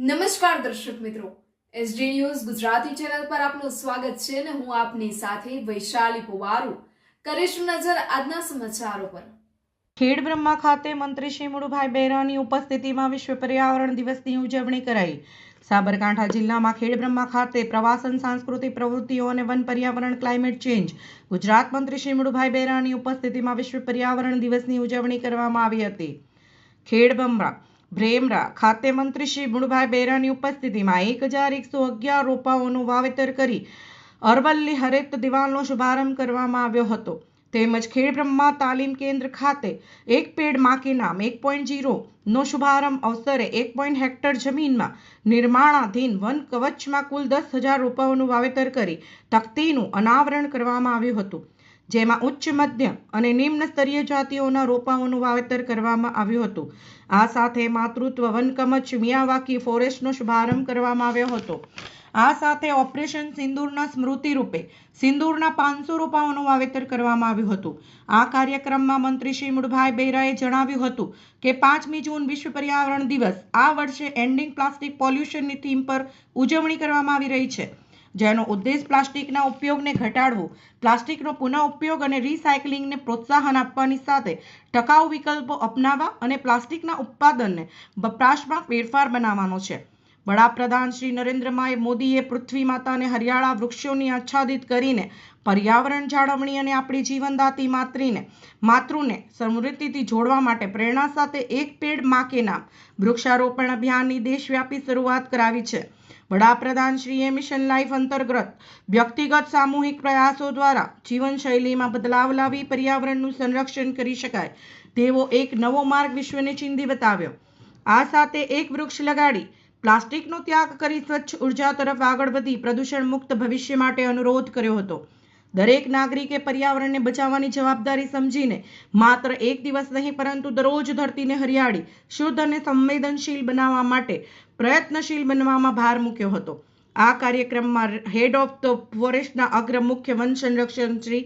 નમસ્કાર દર્શક મિત્રો, એસડી ન્યૂઝ ગુજરાતી ચેનલ પર આપનું સ્વાગત છે અને હું આપની સાથે વૈશાલી પુવારુ કરીશું નજર આજના સમાચારો પર। ખેડબ્રહ્મા ખાતે મંત્રી શ્રી મુળુભાઈ બેરાની ઉપસ્થિતિમાં વિશ્વ પર્યાવરણ દિવસની ઉજવણી કરાઈ। સાબરકાંઠા જિલ્લામાં ખેડબ્રહ્મા ખાતે પ્રવાસન, સાંસ્કૃતિક પ્રવૃત્તિઓ અને વન પર્યાવરણ ક્લાઇમેટ ચેન્જ ગુજરાત મંત્રી શ્રી મુળુભાઈ બેરાની ઉપસ્થિતિમાં વિશ્વ પર્યાવરણ દિવસની ઉજવણી કરવામાં આવી હતી। ખેડબ્રહ્મા ભ્રેમરા ખાતે મંત્રી શ્રી મુળુભાઈ બેરાની ઉપસ્થિતિમાં 1111 રોપાઓનું વાવેતર કરી અરવલ્લી હરિત દિવાલનો શુભારંભ કરવામાં આવ્યો હતો। તેમજ ખેડબ્રહ્મા તાલીમ કેન્દ્ર ખાતે એક પેડ માં કે નામ 1.0 નો શુભારંભ અવસરે 1 હેક્ટર જમીનમાં નિર્માણાધીન વન કવચમાં કુલ 10,000 રોપાઓનું વાવેતર કરી તકતીનું અનાવરણ કરવામાં આવ્યું હતું, જેમાં ઉચ્ચ, મધ્યમ અને નિમ્ન સ્તરીય જાતિઓના રોપાઓનું વાવેતર કરવામાં આવ્યું હતું। આ સાથે માતૃત્વ વનકવચ મિયાવાકી ફોરેસ્ટનો શુભારંભ કરવામાં આવ્યો હતો। આ સાથે ઓપરેશન સિંદૂરના સ્મૃતિ રૂપે સિંદૂરના 500 રોપાઓનું વાવેતર કરવામાં આવ્યું હતું। આ કાર્યક્રમમાં મંત્રી શ્રી મુળુભાઈ બેરાએ જણાવ્યું હતું કે 5મી જૂન વિશ્વ પર્યાવરણ દિવસ આ વર્ષે એન્ડિંગ પ્લાસ્ટિક પોલ્યુશનની થીમ પર ઉજવણી કરવામાં આવી રહી છે, જેનો ઉદ્દેશ પ્લાસ્ટિકના ઉપયોગને ઘટાડવો, પ્લાસ્ટિકનો પુનઃ ઉપયોગ અને રિસાયકલિંગને પ્રોત્સાહન આપવાની સાથે ટકાઉ વિકલ્પો અપનાવવા અને પ્લાસ્ટિકના ઉત્પાદનને વપરાશમાં ફેરફાર બનાવવાનો છે। વડાપ્રધાન શ્રી નરેન્દ્ર મોદીએ પૃથ્વી માતાને હરિયાળા વૃક્ષોની આચ્છાદિત કરીને પર્યાવરણ જાળવણી અને આપણી જીવનદાતી માતૃને સમૃદ્ધિથી જોડવા માટે પ્રેરણા સાથે એક પેડ માં કે નામ વૃક્ષારોપણ અભિયાનની દેશવ્યાપી શરૂઆત કરાવી છે। વડાપ્રધાન શ્રીએ મિશન લાઈફ અંતર્ગત વ્યક્તિગત સામૂહિક પ્રયાસો દ્વારા જીવનશૈલીમાં બદલાવ લાવી પર્યાવરણનું સંરક્ષણ કરી શકાય તેવો એક નવો માર્ગ વિશ્વને ચીંધી બતાવ્યો। આ સાથે એક વૃક્ષ લગાડી પ્લાસ્ટિકનો ત્યાગ કરી સ્વચ્છ ઉર્જા તરફ આગળ વધી પ્રદૂષણ મુક્ત ભવિષ્ય માટે અનુરોધ કર્યો હતો। દરેક નાગરિકે પર્યાવરણને બચાવવાની જવાબદારી સમજીને માત્ર એક દિવસ નહીં પરંતુ દરરોજ ધરતીને હરિયાળી, શુદ્ધ અને સંવેદનશીલ બનાવવા માટે પ્રયત્નશીલ બનવામાં ભાર મૂક્યો હતો। આ કાર્યક્રમમાં હેડ ઓફ ધ ફોરેસ્ટના અગ્ર મુખ્ય વન સંરક્ષક શ્રી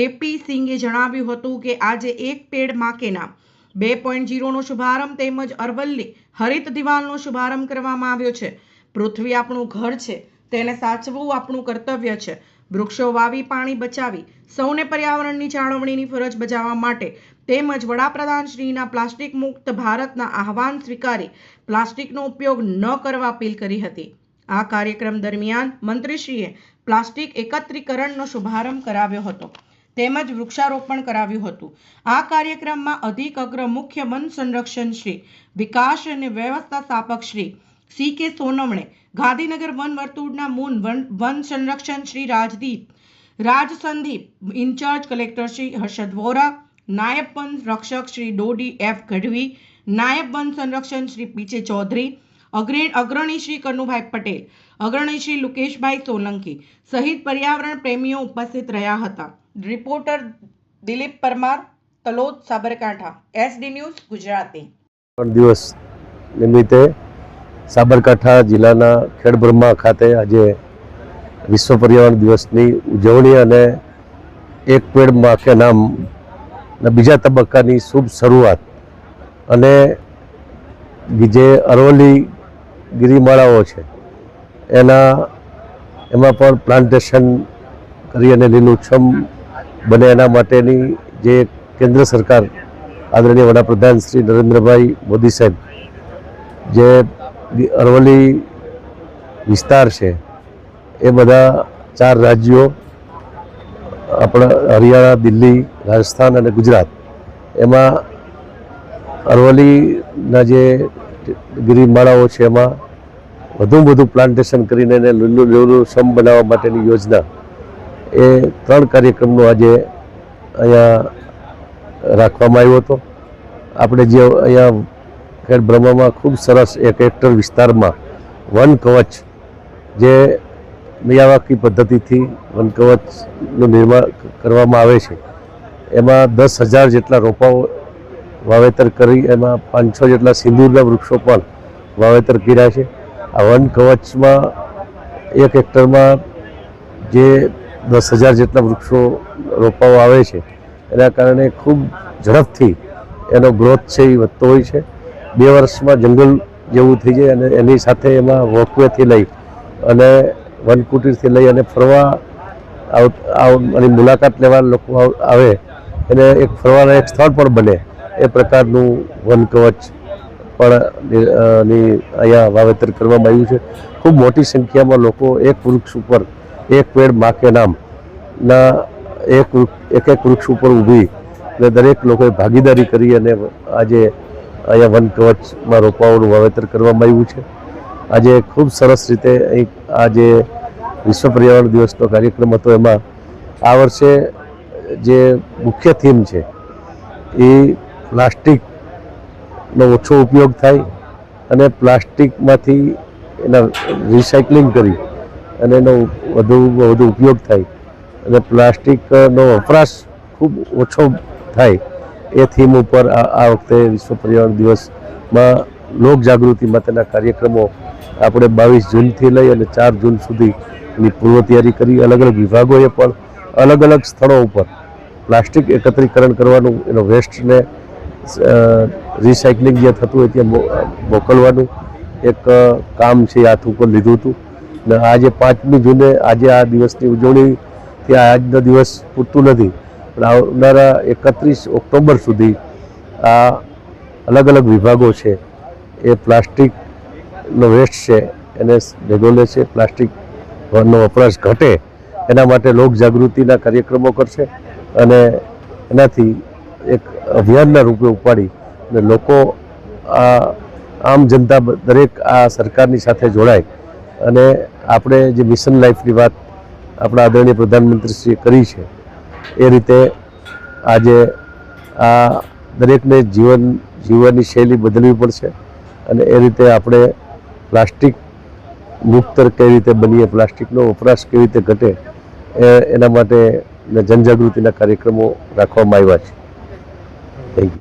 એપી સિંઘે જણાવ્યું હતું કે આજે એક પેડ માં કે નામ 2.0 નો શુભારંભ તેમજ અરવલ્લી હરિત દિવાલનો શુભારંભ કરવામાં આવ્યો છે। પૃથ્વી આપણું ઘર છે, તેને સાચવવું આપણું કર્તવ્ય છે। વૃક્ષો વાવી, પાણી બચાવી સૌને પર્યાવરણની જાળવણીની ફરજ બજાવવા માટે તેમજ વડાપ્રધાન શ્રીના પ્લાસ્ટિક મુક્ત ભારતના આહવાન સ્વીકારી પ્લાસ્ટિકનો ઉપયોગ ન કરવા અપીલ કરી હતી। આ કાર્યક્રમ દરમિયાન મંત્રીશ્રીએ પ્લાસ્ટિક એકત્રીકરણનો શુભારંભ કરાવ્યો હતો તેમજ વૃક્ષારોપણ કરાવ્યું હતું। આ કાર્યક્રમમાં અધિક અગ્ર મુખ્ય વન સંરક્ષણ શ્રી વિકાસ અને વ્યવસ્થા સ્થાપક શ્રી CK સોનવણે, ગાંધીનગર વન વર્તુળના મૂન વન સંરક્ષણ શ્રી રાજ સંદીપ, ઇન્ચાર્જ કલેક્ટર શ્રી હર્ષદ વોરા, નાયબ વન રક્ષક શ્રી ડોડી F ગઢવી, નાયબ વન સંરક્ષણ શ્રી પીછે ચૌધરી, અગ્રણી શ્રી કનુભાઈ પટેલ, અગ્રણી શ્રી લુકેશભાઈ સોલંકી સહિત પર્યાવરણ પ્રેમીઓ ઉપસ્થિત રહ્યા હતા। Reporter Dilip Parmar, Talod, Sabarkantha, SD news Gujarati. દિવસ નિમિત્તે સાબરકાંઠા જિલ્લાના ખેડબ્રહ્મા ખાતે આજે વિશ્વ પર્યાવરણ દિવસની ઉજવણી અને એક પેડ માં કે નામ બીજા તબક્કાની શુભ શરૂઆત અને જે અરવલ્લી ગિરિમાળાઓ છે એમાં પણ પ્લાન્ટેશન કરી અને લીલુંછમ બને એના માટેની જે કેન્દ્ર સરકાર આદરણીય વડાપ્રધાન શ્રી નરેન્દ્રભાઈ મોદી સાહેબ જે અરવલ્લી વિસ્તાર છે એ બધા 4 રાજ્યો આપણા હરિયાણા, દિલ્હી, રાજસ્થાન અને ગુજરાત એમાં અરવલ્લીના જે ગિરિમાળાઓ છે એમાં વધુમાં વધુ પ્લાન્ટેશન કરીને એને લીલુંછમ બનાવવા માટેની યોજના એ 3 કાર્યક્રમનો આજે અહીંયા રાખવામાં આવ્યો હતો। આપણે જે અહીંયા ખેડબ્રહ્મામાં ખૂબ સરસ 1 હેક્ટર વિસ્તારમાં વન કવચ જે મિયાવાકી પદ્ધતિથી વન કવચનું નિર્માણ કરવામાં આવે છે એમાં 10,000 જેટલા રોપાઓ વાવેતર કરી એમાં 500 જેટલા સિંદૂરના વૃક્ષો પણ વાવેતર કર્યા છે। આ વન કવચમાં 1 હેક્ટરમાં જે 10,000 જેટલા વૃક્ષો રોપાઓ આવે છે એના કારણે ખૂબ ઝડપથી એનો ગ્રોથ છે એ વધતો હોય છે। 2 વર્ષમાં જંગલ જેવું થઈ જાય અને એની સાથે એમાં વોકવેથી લઈ અને વનકુટીરથી લઈ અને ફરવા અને મુલાકાત લેવા લોકો આવે એને એક ફરવાના એક સ્થળ પણ બને એ પ્રકારનું વન કવચ પણ અહીંયા વાવેતર કરવામાં આવ્યું છે. ખૂબ મોટી સંખ્યામાં લોકો એક વૃક્ષ ઉપર એક પેડ મા કે નામના એક વૃક્ષ ઉપર ઊભી અને દરેક લોકોએ ભાગીદારી કરી અને આજે અહીંયા વન કવચમાં રોપાઓનું વાવેતર કરવામાં આવ્યું છે. આજે ખૂબ સરસ રીતે અહીં આજે વિશ્વ પર્યાવરણ દિવસનો કાર્યક્રમ હતો. એમાં આ વર્ષે જે મુખ્ય થીમ છે એ પ્લાસ્ટિકનો ઓછો ઉપયોગ થાય અને પ્લાસ્ટિકમાંથી એના રિસાયકલિંગ કરી અને એનો વધુ ઉપયોગ થાય અને પ્લાસ્ટિકનો વપરાશ ખૂબ ઓછો થાય એ થીમ ઉપર આ વખતે વિશ્વ પર્યાવરણ દિવસમાં લોકજાગૃતિ માટેના કાર્યક્રમો આપણે 22 જૂનથી લઈ અને 4 જૂન સુધી એની પૂર્વ તૈયારી કરી. અલગ અલગ વિભાગોએ પણ અલગ અલગ સ્થળો ઉપર પ્લાસ્ટિક એકત્રીકરણ કરવાનું, એનો વેસ્ટને રિસાયકલિંગ જે થતું હોય ત્યાં મોકલવાનું એક કામ છે હાથ ઉપર લીધું હતું. અને આજે 5મી જૂને આજે આ દિવસની ઉજવણી ત્યાં આજનો દિવસ પૂરતું નથી પણ આવનારા 31 ઓક્ટોબર સુધી આ અલગ અલગ વિભાગો છે એ પ્લાસ્ટિકનો વેસ્ટ છે એને ભેગો લે છે, પ્લાસ્ટિકનો વપરાશ ઘટે એના માટે લોકજાગૃતિના કાર્યક્રમો કરશે અને એનાથી એક અભિયાનના રૂપે ઉપાડી અને લોકો આમ જનતા દરેક આ સરકારની સાથે જોડાય અને આપણે જે મિશન લાઈફની વાત આપણા આદરણીય પ્રધાનમંત્રીશ્રીએ કરી છે એ રીતે આજે આ દરેકને જીવવાની શૈલી બદલવી પડશે અને એ રીતે આપણે પ્લાસ્ટિક મુક્ત કઈ રીતે બનીએ, પ્લાસ્ટિકનો વપરાશ કેવી રીતે ઘટે એના માટે જનજાગૃતિના કાર્યક્રમો રાખવામાં આવ્યા છે.